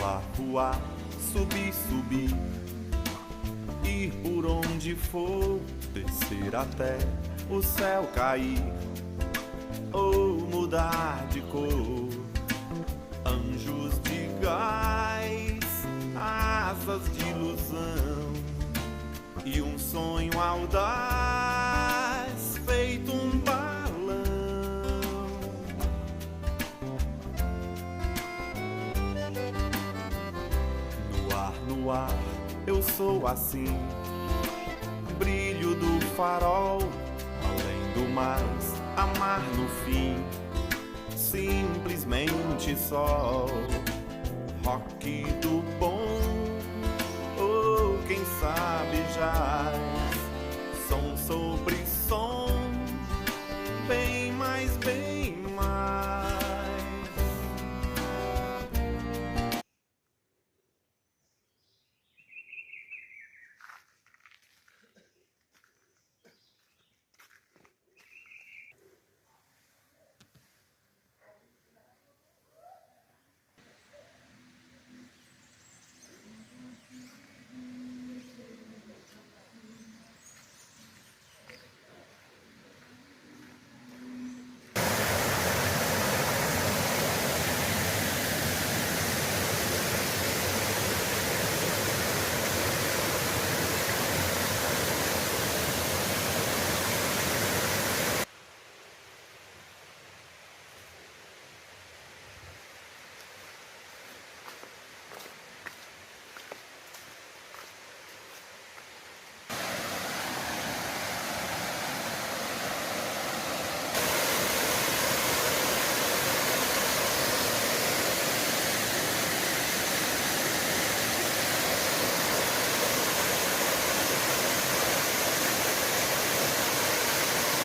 voar, voar, subir, subir, ir por onde for, descer até o céu cair ou mudar de cor. Anjos de gás, asas de ilusão e um sonho audaz feito um balão. No ar, eu sou assim, brilho do farol, além do mais, amar no fim, simplesmente sol. Rock do bom